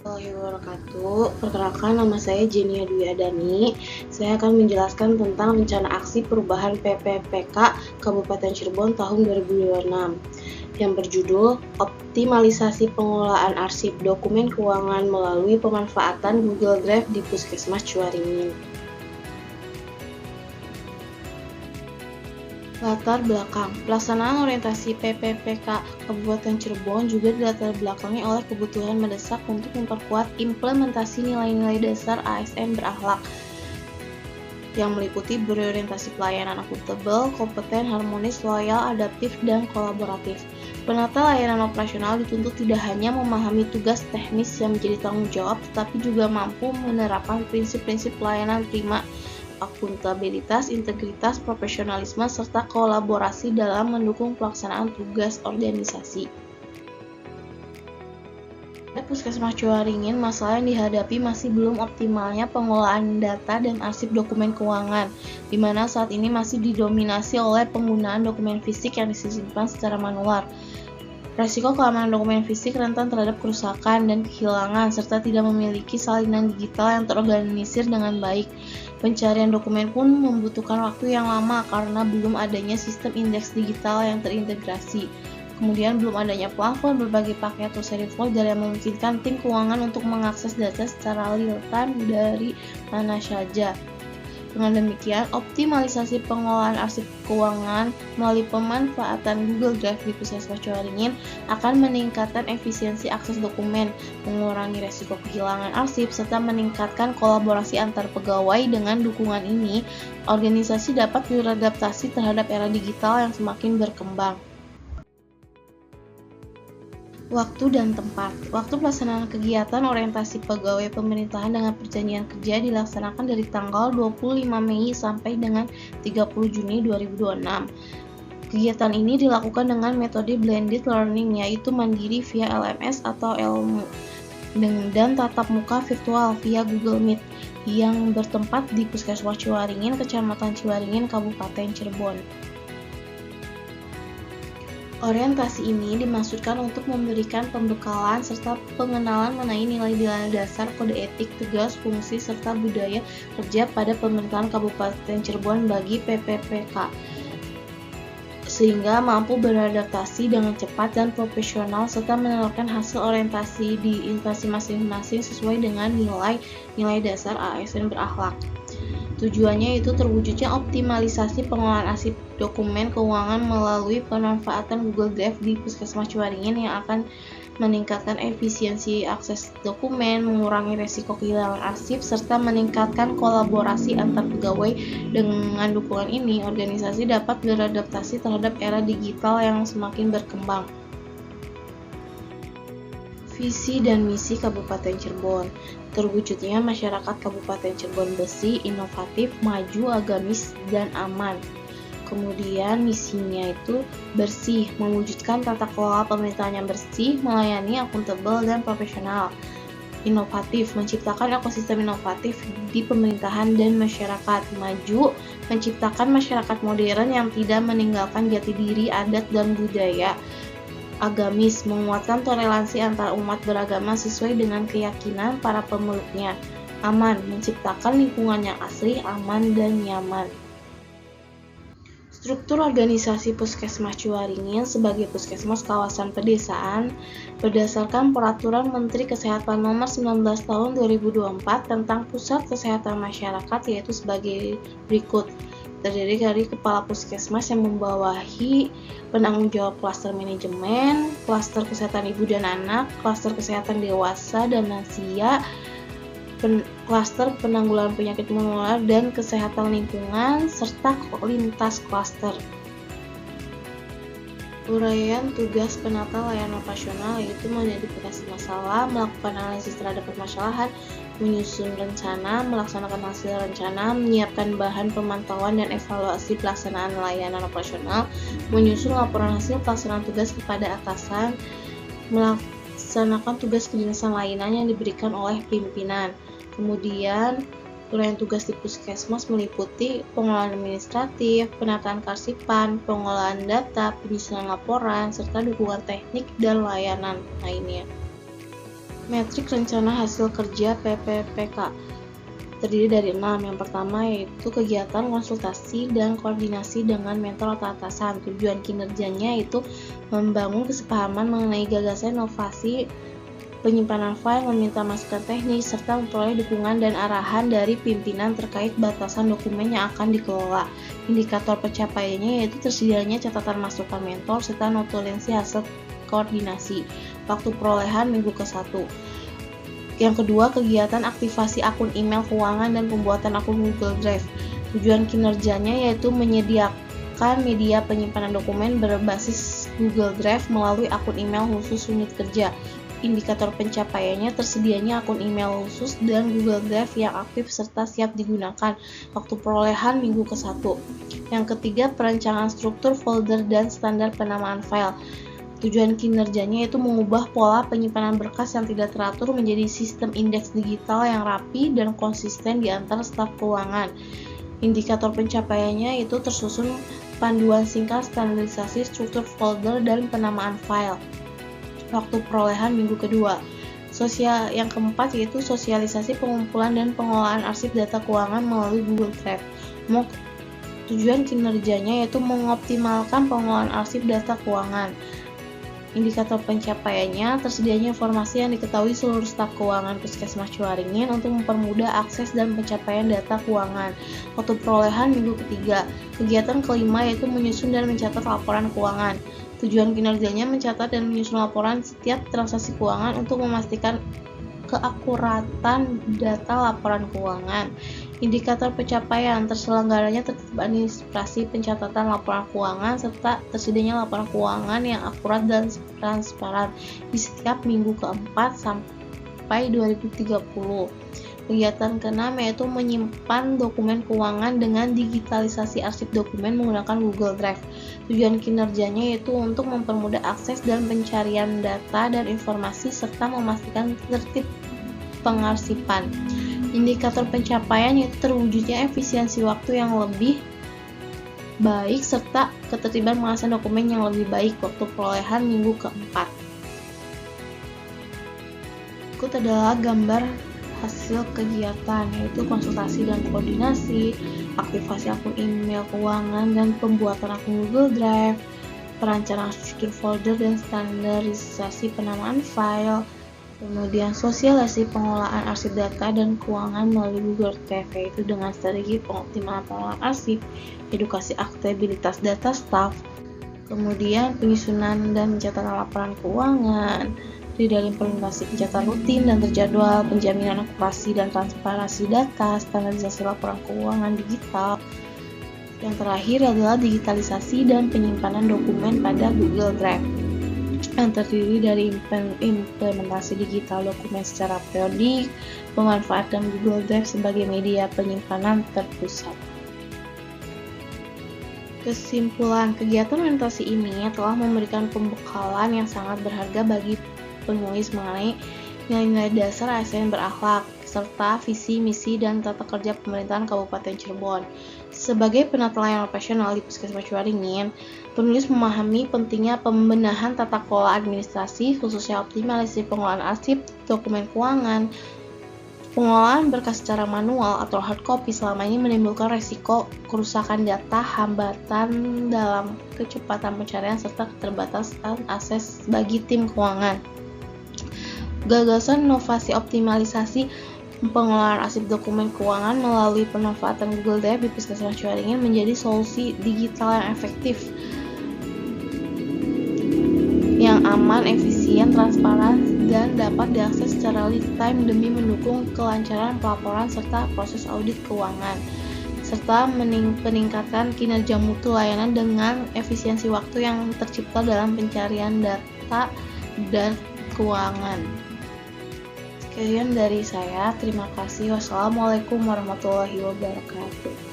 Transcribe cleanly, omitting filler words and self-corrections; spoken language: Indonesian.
Warahmatullahi wabarakatuh. Perkenalkan, nama saya Jenia Dwi Adani. Saya akan menjelaskan tentang rencana aksi perubahan PPPK Kabupaten Cirebon tahun 2026 yang berjudul Optimalisasi Pengelolaan Arsip Dokumen Keuangan melalui Pemanfaatan Google Drive di Puskesmas Ciwaringin. Latar belakang pelaksanaan orientasi PPPK Kabupaten Cirebon juga dilatar belakangi oleh kebutuhan mendesak untuk memperkuat implementasi nilai-nilai dasar ASN berakhlak yang meliputi berorientasi pelayanan akuntabel, kompeten, harmonis, loyal, adaptif, dan kolaboratif. Penata layanan operasional dituntut tidak hanya memahami tugas teknis yang menjadi tanggung jawab, tetapi juga mampu menerapkan prinsip-prinsip pelayanan prima, akuntabilitas, integritas, profesionalisme, serta kolaborasi dalam mendukung pelaksanaan tugas organisasi. Puskesmas Ciwaringin, masalah yang dihadapi masih belum optimalnya pengelolaan data dan arsip dokumen keuangan, di mana saat ini masih didominasi oleh penggunaan dokumen fisik yang disimpan secara manual. Resiko keamanan dokumen fisik rentan terhadap kerusakan dan kehilangan, serta tidak memiliki salinan digital yang terorganisir dengan baik. Pencarian dokumen pun membutuhkan waktu yang lama karena belum adanya sistem indeks digital yang terintegrasi. Kemudian belum adanya plafon berbagai paket atau seri folder yang memungkinkan tim keuangan untuk mengakses data secara real-time dari mana saja. Dengan demikian, optimalisasi pengelolaan arsip keuangan melalui pemanfaatan Google Drive di Puskesmas Ciwaringin akan meningkatkan efisiensi akses dokumen, mengurangi resiko kehilangan arsip, serta meningkatkan kolaborasi antar pegawai. Dengan dukungan ini, organisasi dapat beradaptasi terhadap era digital yang semakin berkembang. Waktu dan tempat. Waktu pelaksanaan kegiatan orientasi pegawai pemerintahan dengan perjanjian kerja dilaksanakan dari tanggal 25 Mei sampai dengan 30 Juni 2026. Kegiatan ini dilakukan dengan metode blended learning, yaitu mandiri via LMS atau Elmu dan tatap muka virtual via Google Meet yang bertempat di Puskesmas Ciwaringin, Kecamatan Ciwaringin, Kabupaten Cirebon. Orientasi ini dimaksudkan untuk memberikan pembekalan serta pengenalan mengenai nilai-nilai dasar, kode etik, tugas, fungsi, serta budaya kerja pada pemerintahan Kabupaten Cirebon bagi PPPK, sehingga mampu beradaptasi dengan cepat dan profesional serta menerapkan hasil orientasi di instansi masing-masing sesuai dengan nilai-nilai dasar ASN berakhlak. Tujuannya itu terwujudnya optimalisasi pengelolaan arsip dokumen keuangan melalui pemanfaatan Google Drive di Puskesmas Ciwaringin yang akan meningkatkan efisiensi akses dokumen, mengurangi resiko kehilangan arsip, serta meningkatkan kolaborasi antar pegawai. Dengan dukungan ini, organisasi dapat beradaptasi terhadap era digital yang semakin berkembang. Visi dan misi Kabupaten Cirebon. Terwujudnya masyarakat Kabupaten Cirebon bersih, inovatif, maju, agamis, dan aman. Kemudian misinya itu bersih, mewujudkan tata kelola pemerintahan yang bersih, melayani, akuntabel, dan profesional. Inovatif, menciptakan ekosistem inovatif di pemerintahan dan masyarakat. Maju, menciptakan masyarakat modern yang tidak meninggalkan jati diri, adat, dan budaya. Agamis, menguatkan toleransi antar umat beragama sesuai dengan keyakinan para pemeluknya. Aman, menciptakan lingkungan yang asri, aman, dan nyaman. Struktur organisasi Puskesmas Ciwaringin sebagai puskesmas kawasan pedesaan berdasarkan Peraturan Menteri Kesehatan Nomor 19 Tahun 2024 tentang Pusat Kesehatan Masyarakat, yaitu sebagai berikut. Terdiri dari kepala puskesmas yang membawahi penanggung jawab klaster manajemen, klaster kesehatan ibu dan anak, klaster kesehatan dewasa dan lansia, klaster penanggulangan penyakit menular dan kesehatan lingkungan, serta lintas klaster. Uraian tugas penata layanan operasional yaitu mengidentifikasi masalah, melakukan analisis terhadap permasalahan, menyusun rencana, melaksanakan hasil rencana, menyiapkan bahan pemantauan dan evaluasi pelaksanaan layanan operasional, menyusun laporan hasil pelaksanaan tugas kepada atasan, melaksanakan tugas kedinasan lainnya yang diberikan oleh pimpinan. Kemudian uraian tugas di puskesmas meliputi pengelolaan administratif, penataan kearsipan, pengolahan data, penyusunan laporan, serta dukungan teknik dan layanan lainnya. Metrik rencana hasil kerja PPPK terdiri dari 6. Yang pertama yaitu kegiatan konsultasi dan koordinasi dengan mentor atau atasan. Tujuan kinerjanya yaitu membangun kesepahaman mengenai gagasan inovasi, penyimpanan file, meminta masukan teknis, serta memperoleh dukungan dan arahan dari pimpinan terkait batasan dokumen yang akan dikelola. Indikator pencapaiannya yaitu tersedianya catatan masukan mentor serta notulensi hasil koordinasi. Waktu perolehan minggu ke-1. Yang kedua, kegiatan aktivasi akun email keuangan dan pembuatan akun Google Drive. Tujuan kinerjanya yaitu menyediakan media penyimpanan dokumen berbasis Google Drive melalui akun email khusus unit kerja. Indikator pencapaiannya tersedianya akun email khusus dan Google Drive yang aktif serta siap digunakan. Waktu perolehan minggu ke-1. Yang ketiga, perencanaan struktur folder dan standar penamaan file. Tujuan kinerjanya yaitu mengubah pola penyimpanan berkas yang tidak teratur menjadi sistem indeks digital yang rapi dan konsisten di antara staf keuangan. Indikator pencapaiannya itu tersusun panduan singkat standarisasi struktur folder dan penamaan file. Waktu perolehan minggu kedua. Yang keempat yaitu sosialisasi pengumpulan dan pengelolaan arsip data keuangan melalui Google Drive. Tujuan kinerjanya yaitu mengoptimalkan pengelolaan arsip data keuangan. Indikator pencapaiannya tersedianya informasi yang diketahui seluruh staf keuangan Puskesmas Ciwaringin untuk mempermudah akses dan pencapaian data keuangan. Waktu perolehan minggu ketiga. Kegiatan kelima yaitu menyusun dan mencatat laporan keuangan. Tujuan kinerjanya mencatat dan menyusun laporan setiap transaksi keuangan untuk memastikan keakuratan data laporan keuangan. Indikator pencapaian terselenggaranya tertib administrasi pencatatan laporan keuangan serta tersedianya laporan keuangan yang akurat dan transparan di setiap minggu keempat sampai 2030. Kegiatan keenam yaitu menyimpan dokumen keuangan dengan digitalisasi arsip dokumen menggunakan Google Drive. Tujuan kinerjanya yaitu untuk mempermudah akses dan pencarian data dan informasi serta memastikan tertib pengarsipan. Indikator pencapaian yaitu terwujudnya efisiensi waktu yang lebih baik serta ketertiban pengasihan dokumen yang lebih baik. Waktu perolehan minggu keempat. Berikut adalah gambar hasil kegiatan yaitu konsultasi dan koordinasi, aktivasi akun email keuangan dan pembuatan akun Google Drive, perencanaan struktur folder dan standarisasi penamaan file, kemudian sosialisasi pengelolaan arsip data dan keuangan melalui Google Drive yaitu dengan strategi pengoptimalan pengelolaan arsip, edukasi akuntabilitas data staff, kemudian penyusunan dan pencatatan laporan keuangan, di dalam implementasi pencatatan rutin dan terjadwal, penjaminan akurasi dan transparansi data, standarisasi laporan keuangan digital. Yang terakhir adalah digitalisasi dan penyimpanan dokumen pada Google Drive yang terdiri dari implementasi digital dokumen secara periodik, memanfaatkan Google Drive sebagai media penyimpanan terpusat. Kesimpulan, kegiatan orientasi ini telah memberikan pembekalan yang sangat berharga bagi penulis mengenai nilai-nilai dasar ASN berakhlak, serta visi, misi, dan tata kerja pemerintahan Kabupaten Cirebon. Sebagai penata layanan profesional di Puskesmas Ciwaringin, penulis memahami pentingnya pembenahan tata kelola administrasi, khususnya optimalisasi pengelolaan arsip, dokumen keuangan. Pengelolaan berkas secara manual atau hard copy selama ini menimbulkan resiko kerusakan data, hambatan dalam kecepatan pencarian, serta keterbatasan akses bagi tim keuangan. Gagasan inovasi optimalisasi pengelolaan arsip dokumen keuangan melalui pemanfaatan Google Drive di Puskesmas Ciwaringin menjadi solusi digital yang efektif, yang aman, efisien, transparan, dan dapat diakses secara real time demi mendukung kelancaran pelaporan serta proses audit keuangan, serta peningkatan kinerja mutu layanan dengan efisiensi waktu yang tercipta dalam pencarian data dan keuangan. Sekian dari saya, terima kasih. Wassalamualaikum warahmatullahi wabarakatuh.